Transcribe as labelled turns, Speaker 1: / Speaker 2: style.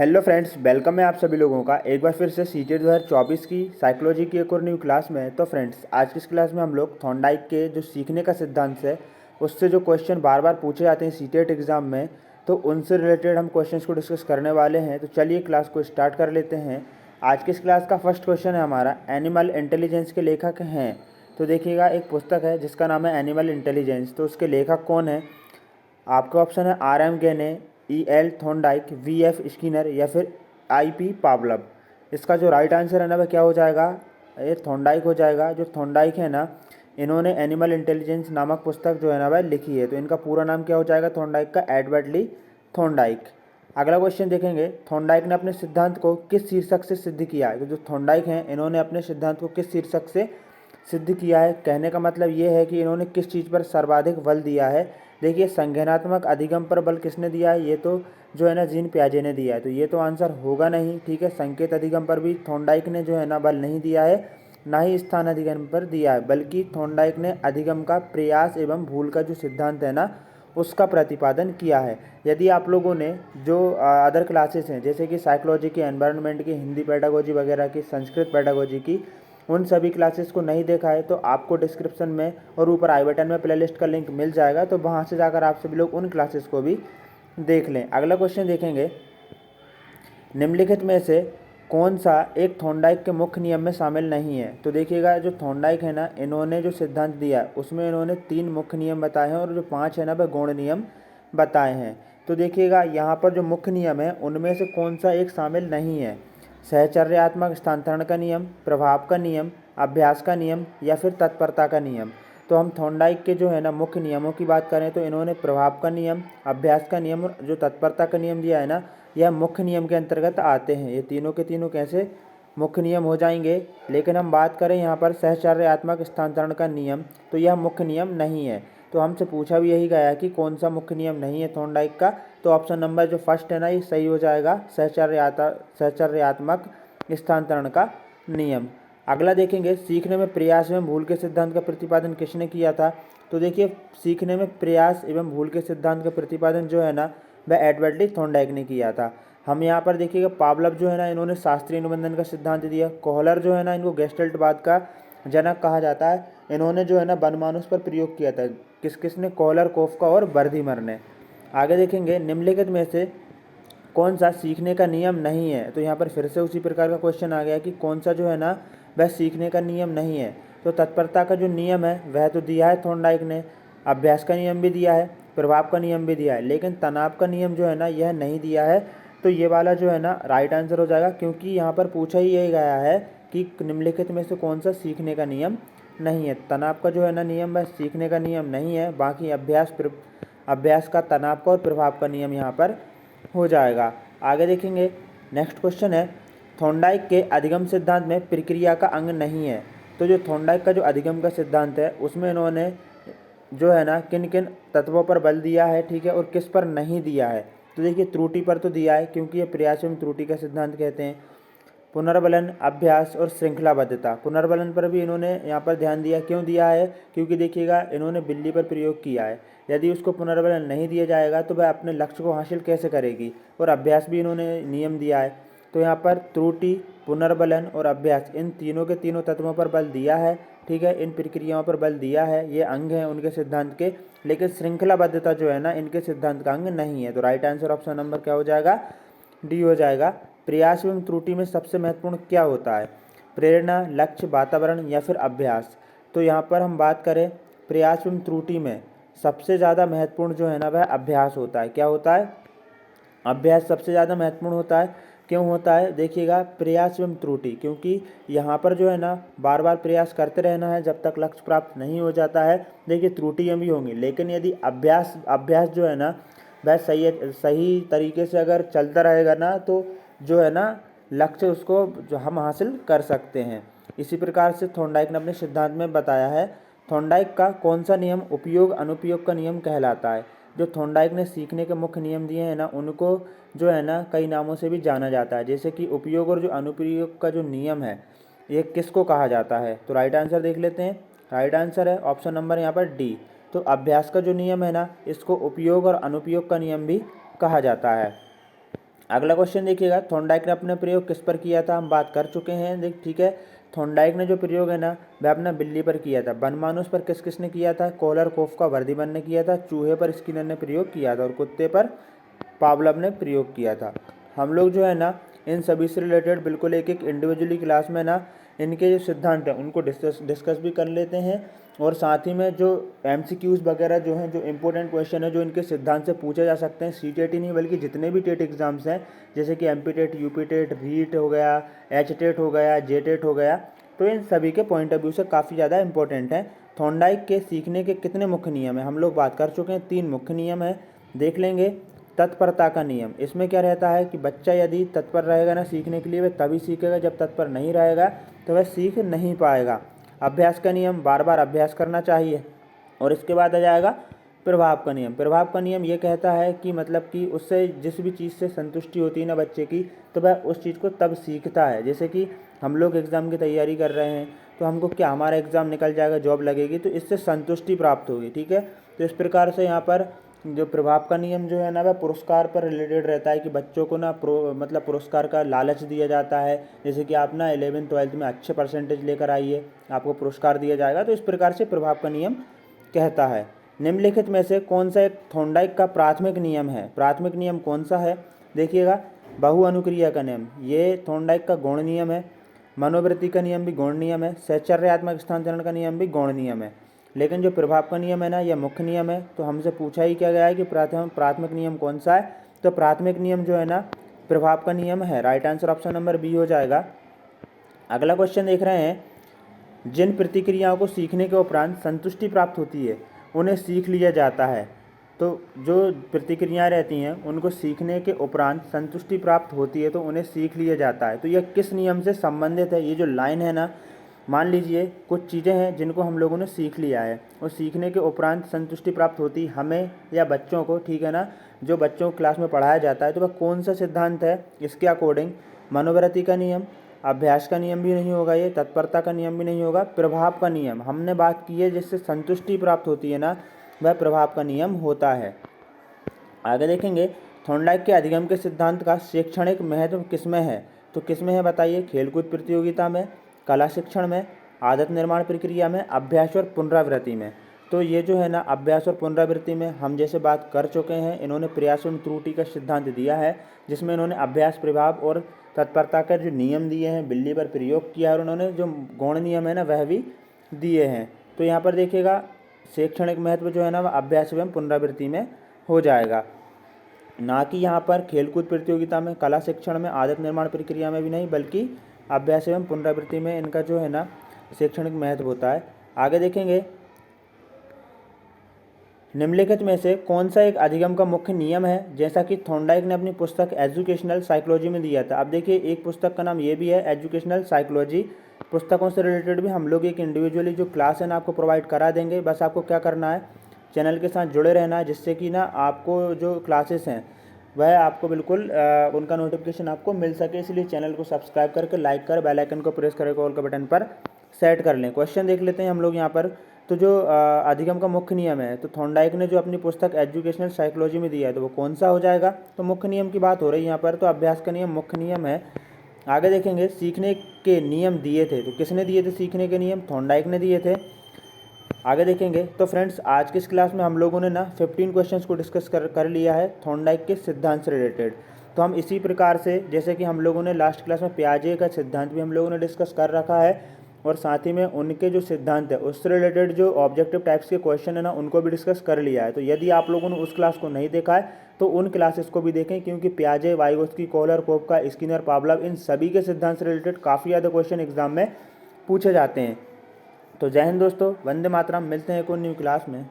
Speaker 1: Hello friends, welcome है आप सभी लोगों का एक बार फिर से सीटेट 2024 की साइकोलॉजी की एक और न्यू क्लास में। तो फ्रेंड्स, आज की इस क्लास में हम लोग थॉर्नडाइक के जो सीखने का सिद्धांत है उससे जो क्वेश्चन बार बार पूछे जाते हैं सीटेट एग्ज़ाम में, तो उनसे रिलेटेड हम क्वेश्चंस को डिस्कस करने वाले हैं। तो चलिए क्लास को स्टार्ट कर लेते हैं। आज की इस क्लास का फर्स्ट क्वेश्चन है हमारा, एनिमल इंटेलिजेंस के लेखक हैं। तो देखिएगा, एक पुस्तक है जिसका नाम है एनिमल इंटेलिजेंस। तो उसके लेखक कौन है? आपका ऑप्शन है R.M. गेने, E.L. Thorndike, V.F. स्किनर या फिर I.P. पावलव। इसका जो राइट आंसर है ना वह क्या हो जाएगा? ये थॉर्नडाइक हो जाएगा। जो थॉर्नडाइक है ना, इन्होंने एनिमल इंटेलिजेंस नामक पुस्तक जो है ना वह लिखी है। तो इनका पूरा नाम क्या हो जाएगा थॉर्नडाइक का? एडवर्ड ली थॉर्नडाइक। अगला क्वेश्चन देखेंगे, थॉर्नडाइक ने अपने सिद्धांत को किस शीर्षक से सिद्ध किया है? तो जो थॉर्नडाइक हैं इन्होंने अपने सिद्धांत को किस शीर्षक से सिद्ध किया है? कहने का मतलब ये है कि इन्होंने किस चीज़ पर सर्वाधिक बल दिया है। देखिए, संज्ञानात्मक अधिगम पर बल किसने दिया है? ये तो जो है ना जीन पियाजे ने दिया है। तो ये तो आंसर होगा नहीं। ठीक है, संकेत अधिगम पर भी थॉर्नडाइक ने जो है ना बल नहीं दिया है, ना ही स्थान अधिगम पर दिया है, बल्कि थॉर्नडाइक ने अधिगम का प्रयास एवं भूल का जो सिद्धांत है ना उसका प्रतिपादन किया है। यदि आप लोगों ने जो अदर क्लासेस हैं जैसे कि साइकोलॉजी की, एनवायरनमेंट की, हिंदी पेडागोजी वगैरह की, संस्कृत पेडागोजी की, उन सभी क्लासेस को नहीं देखा है तो आपको डिस्क्रिप्शन में और ऊपर आई बटन में प्लेलिस्ट का लिंक मिल जाएगा। तो वहाँ से जाकर आप सभी लोग उन क्लासेस को भी देख लें। अगला क्वेश्चन देखेंगे, निम्नलिखित में से कौन सा एक थॉर्नडाइक के मुख्य नियम में शामिल नहीं है? तो देखिएगा, जो थॉर्नडाइक है ना इन्होंने जो सिद्धांत दिया है उसमें इन्होंने 3 मुख्य नियम बताए हैं और जो 5 है ना वह गौण नियम बताए हैं। तो देखिएगा, यहाँ पर जो मुख्य नियम है उनमें से कौन सा एक शामिल नहीं है? सहचर्यात्मक स्थानांतरण का नियम, प्रभाव का नियम, अभ्यास का नियम या फिर तत्परता का नियम। तो हम थॉर्नडाइक के जो है ना मुख्य नियमों की बात करें तो इन्होंने प्रभाव का नियम, अभ्यास का नियम और जो तत्परता का नियम दिया है ना, यह मुख्य नियम के अंतर्गत आते हैं। ये तीनों के तीनों कैसे मुख्य नियम हो जाएंगे। लेकिन हम बात करें यहाँ पर सहचर्यात्मक स्थानांतरण का नियम, तो यह मुख्य नियम नहीं है। तो हमसे पूछा भी यही गया कि कौन सा मुख्य नियम नहीं है थॉर्नडाइक का। तो ऑप्शन नंबर जो फर्स्ट है ना ये सही हो जाएगा, सहचर्यात्मक स्थानांतरण का नियम। अगला देखेंगे, सीखने में प्रयास एवं भूल के सिद्धांत का प्रतिपादन किसने किया था? तो देखिए, सीखने में प्रयास एवं भूल के सिद्धांत का प्रतिपादन जो है ना वह एडवर्ड ली थॉर्नडाइक ने किया था। हम यहाँ पर देखिएगा, पावलव जो है ना इन्होंने शास्त्रीय अनुबंधन का सिद्धांत दिया। कोहलर जो है ना इनको गेस्टल्टवाद का जनक कहा जाता है। इन्होंने जो है ना वनमानुष पर प्रयोग किया था। किसने? कोहलर, कोफका और बर्धीमर ने। आगे देखेंगे, निम्नलिखित में से कौन सा सीखने का नियम नहीं है? तो यहाँ पर फिर से उसी प्रकार का क्वेश्चन आ गया कि कौन सा जो है ना वह सीखने का नियम नहीं है। तो तत्परता का जो नियम है वह तो दिया है थॉर्नडाइक ने, अभ्यास का नियम भी दिया है, प्रभाव का नियम भी दिया है, लेकिन तनाव का नियम जो है ना यह नहीं दिया है। तो ये वाला जो है ना राइट आंसर हो जाएगा, क्योंकि यहाँ पर पूछा ही यही गया है कि निम्नलिखित में से कौन सा सीखने का नियम नहीं है। तनाव का जो है ना नियम वह सीखने का नियम नहीं है, बाकी अभ्यास का, तनाव का और प्रभाव का नियम यहाँ पर हो जाएगा। आगे देखेंगे, नेक्स्ट क्वेश्चन है, थॉर्नडाइक के अधिगम सिद्धांत में प्रक्रिया का अंग नहीं है। तो जो थॉर्नडाइक का जो अधिगम का सिद्धांत है उसमें इन्होंने जो है ना किन किन तत्वों पर बल दिया है, ठीक है, और किस पर नहीं दिया है? तो देखिए, त्रुटि पर तो दिया है, क्योंकि ये प्रयास एवं त्रुटि का सिद्धांत कहते हैं। पुनर्बलन, अभ्यास और श्रृंखलाबद्धता, पुनर्बलन पर भी इन्होंने यहाँ पर ध्यान दिया। क्यों दिया है? क्योंकि देखिएगा, इन्होंने बिल्ली पर प्रयोग किया है। यदि उसको पुनर्बलन नहीं दिया जाएगा तो वह अपने लक्ष्य को हासिल कैसे करेगी? और अभ्यास भी इन्होंने नियम दिया है। तो यहाँ पर त्रुटि, पुनर्बलन और अभ्यास, इन तीनों के तीनों तत्वों पर बल दिया है। ठीक है, इन प्रक्रियाओं पर बल दिया है, ये अंग हैं उनके सिद्धांत के। लेकिन श्रृंखलाबद्धता जो है ना इनके सिद्धांत का अंग नहीं है। तो राइट आंसर ऑप्शन नंबर क्या हो जाएगा? डी हो जाएगा। प्रयास एवं त्रुटि में सबसे महत्वपूर्ण क्या होता है? प्रेरणा, लक्ष्य, वातावरण या फिर अभ्यास? तो यहाँ पर हम बात करें प्रयास एवं त्रुटि में सबसे ज़्यादा महत्वपूर्ण जो है ना वह अभ्यास होता है। क्या होता है? अभ्यास सबसे ज़्यादा महत्वपूर्ण होता है। क्यों होता है? देखिएगा, प्रयास एवं त्रुटि, क्योंकि यहाँ पर जो है ना बार बार प्रयास करते रहना है जब तक लक्ष्य प्राप्त नहीं हो जाता है। देखिए, त्रुटियाँ भी होंगी, लेकिन यदि अभ्यास जो है ना वह सही तरीके से अगर चलता रहेगा ना तो जो है ना लक्ष्य उसको जो हम हासिल कर सकते हैं। इसी प्रकार से थॉर्नडाइक ने अपने सिद्धांत में बताया है। थॉर्नडाइक का कौन सा नियम उपयोग अनुपयोग का नियम कहलाता है? जो थॉर्नडाइक ने सीखने के मुख्य नियम दिए हैं ना उनको जो है ना कई नामों से भी जाना जाता है, जैसे कि उपयोग और जो अनुप्रयोग का जो नियम है ये किसको कहा जाता है? तो राइट आंसर देख लेते हैं। राइट आंसर है ऑप्शन नंबर यहाँ पर डी। तो अभ्यास का जो नियम है ना इसको उपयोग और अनुपयोग का नियम भी कहा जाता है। अगला क्वेश्चन देखिएगा, थॉर्नडाइक ने अपने प्रयोग किस पर किया था, हम बात कर चुके हैं। देख ठीक है, थॉर्नडाइक ने जो प्रयोग है ना वह अपना बिल्ली पर किया था। बनमानुस पर किस किसने किया था, कोलरकोफ का वर्दीमन ने किया था। चूहे पर स्किनर ने प्रयोग किया था और कुत्ते पर पावलव ने प्रयोग किया था। हम लोग जो है ना इन सभी से रिलेटेड बिल्कुल एक एक इंडिविजुअली क्लास में ना इनके जो सिद्धांत हैं उनको डिस्कस भी कर लेते हैं, और साथ ही में जो एमसीक्यूज़ वगैरह जो हैं, जो इंपॉर्टेंट क्वेश्चन है जो इनके सिद्धांत से पूछे जा सकते हैं, सीटेट ही नहीं बल्कि जितने भी टेट एग्जाम्स हैं, जैसे कि MP TET, UP TET, REET हो गया, एच टेट हो गया, जे टेट हो गया, तो इन सभी के पॉइंट ऑफ व्यू से काफ़ी ज़्यादा इंपॉर्टेंट है। थॉर्नडाइक के सीखने के कितने मुख्य नियम हैं, हम लोग बात कर चुके हैं। 3 मुख्य नियम है, देख लेंगे। तत्परता का नियम, इसमें क्या रहता है कि बच्चा यदि तत्पर रहेगा ना सीखने के लिए, वह तभी सीखेगा, जब तत्पर नहीं रहेगा तो वह सीख नहीं पाएगा। अभ्यास का नियम, बार बार अभ्यास करना चाहिए। और इसके बाद आ जाएगा प्रभाव का नियम। प्रभाव का नियम ये कहता है कि मतलब कि उससे जिस भी चीज़ से संतुष्टि होती है ना बच्चे की, तो वह उस चीज़ को तब सीखता है। जैसे कि हम लोग एग्ज़ाम की तैयारी कर रहे हैं, तो हमको क्या हमारा एग्ज़ाम निकल जाएगा, जॉब लगेगी, तो इससे संतुष्टि प्राप्त होगी। ठीक है, तो इस प्रकार से यहाँ पर जो प्रभाव का नियम जो है ना वह पुरस्कार पर रिलेटेड रहता है कि बच्चों को ना मतलब पुरस्कार का लालच दिया जाता है। जैसे कि आप ना 11th-12th में अच्छे परसेंटेज लेकर आइए, आपको पुरस्कार दिया जाएगा, तो इस प्रकार से प्रभाव का नियम कहता है। निम्नलिखित में से कौन सा एक थॉर्नडाइक का प्राथमिक नियम है, प्राथमिक नियम कौन सा है, देखिएगा। बहु अनुक्रिया का नियम, ये थॉर्नडाइक का गौण नियम है। मनोवृत्ति का नियम भी गौण नियम है। सहचर्यात्मक स्थानांतरण का नियम भी गौण नियम है। लेकिन जो प्रभाव का नियम है ना यह मुख्य नियम है। तो हमसे पूछा ही क्या गया है कि प्राथमिक नियम कौन सा है, तो प्राथमिक नियम जो है ना प्रभाव का नियम है। Right answer option number B हो जाएगा। अगला क्वेश्चन देख रहे हैं, जिन प्रतिक्रियाओं को सीखने के उपरांत संतुष्टि प्राप्त होती है उन्हें सीख लिया जाता है। तो जो प्रतिक्रियाएं रहती हैं उनको सीखने के उपरांत संतुष्टि प्राप्त होती है तो उन्हें सीख लिया जाता है। तो यह किस नियम से संबंधित है, ये जो लाइन है ना, मान लीजिए कुछ चीज़ें हैं जिनको हम लोगों ने सीख लिया है और सीखने के उपरांत संतुष्टि प्राप्त होती हमें या बच्चों को, ठीक है ना, जो बच्चों को क्लास में पढ़ाया जाता है, तो वह कौन सा सिद्धांत है इसके अकॉर्डिंग, मनोवृत्ति का नियम, अभ्यास का नियम भी नहीं होगा, ये तत्परता का नियम भी नहीं होगा, प्रभाव का नियम हमने बात की है जिससे संतुष्टि प्राप्त होती है ना, वह प्रभाव का नियम होता है। आगे देखेंगे, थॉर्नडाइक के अधिगम के सिद्धांत का शैक्षणिक महत्व किसमें है, तो किसमें है बताइए, खेलकूद प्रतियोगिता में, कला शिक्षण में, आदत निर्माण प्रक्रिया में, अभ्यास और पुनरावृत्ति में। तो ये जो है ना अभ्यास और पुनरावृत्ति में हम जैसे बात कर चुके हैं, इन्होंने प्रयास एवं त्रुटि का सिद्धांत दिया है जिसमें इन्होंने अभ्यास, प्रभाव और तत्परता के जो नियम दिए हैं बिल्ली पर प्रयोग किया है, और उन्होंने जो गौण नियम है ना वह भी दिए हैं। तो यहाँ पर देखिएगा शैक्षणिक महत्व जो है ना वह अभ्यास एवं पुनरावृत्ति में हो जाएगा, ना कि यहाँ पर खेलकूद प्रतियोगिता में, कला शिक्षण में, आदत निर्माण प्रक्रिया में भी नहीं, बल्कि अभ्यास एवं पुनरावृत्ति में इनका जो है ना शैक्षणिक महत्व होता है। आगे देखेंगे, निम्नलिखित में से कौन सा एक अधिगम का मुख्य नियम है, जैसा कि थॉर्नडाइक ने अपनी पुस्तक एजुकेशनल साइकोलॉजी में दिया था। अब देखिए एक पुस्तक का नाम ये भी है एजुकेशनल साइकोलॉजी। पुस्तकों से रिलेटेड भी हम लोग एक इंडिविजुअली जो क्लास है ना आपको प्रोवाइड करा देंगे। बस आपको क्या करना है, चैनल के साथ जुड़े रहना है, जिससे कि ना आपको जो क्लासेस हैं वह आपको बिल्कुल उनका नोटिफिकेशन आपको मिल सके। इसलिए चैनल को सब्सक्राइब करके लाइक कर बेल आइकन को प्रेस करके ऑल के बटन पर सेट कर लें। क्वेश्चन देख लेते हैं हम लोग यहाँ पर। तो जो अधिगम का मुख्य नियम है, तो थॉर्नडाइक ने जो अपनी पुस्तक एजुकेशनल साइकोलॉजी में दिया है तो वो कौन सा हो जाएगा, तो मुख्य नियम की बात हो रही है यहाँ पर, तो अभ्यास का नियम मुख्य नियम है। आगे देखेंगे, सीखने के नियम दिए थे, तो किसने दिए थे सीखने के नियम, थॉर्नडाइक ने दिए थे। आगे देखेंगे, तो फ्रेंड्स आज की इस क्लास में हम लोगों ने ना 15 क्वेश्चंस को डिस्कस कर लिया है थॉर्नडाइक के सिद्धांत से रिलेटेड। तो हम इसी प्रकार से, जैसे कि हम लोगों ने लास्ट क्लास में पियाजे का सिद्धांत भी हम लोगों ने डिस्कस कर रखा है, और साथ ही में उनके जो सिद्धांत है उससे रिलेटेड जो ऑब्जेक्टिव टाइप्स के क्वेश्चन है ना उनको भी डिस्कस कर लिया है। तो यदि आप लोगों ने उस क्लास को नहीं देखा है तो उन क्लासेस को भी देखें, क्योंकि पियाजे, वाइगोत्स्की, कोलरकोफ, स्किनर, पावलव, इन सभी के सिद्धांत से रिलेटेड काफ़ी ज़्यादा क्वेश्चन एग्जाम में पूछे जाते हैं। तो जय हिंद दोस्तों, वंदे मातरम। मिलते हैं एक और न्यू क्लास में।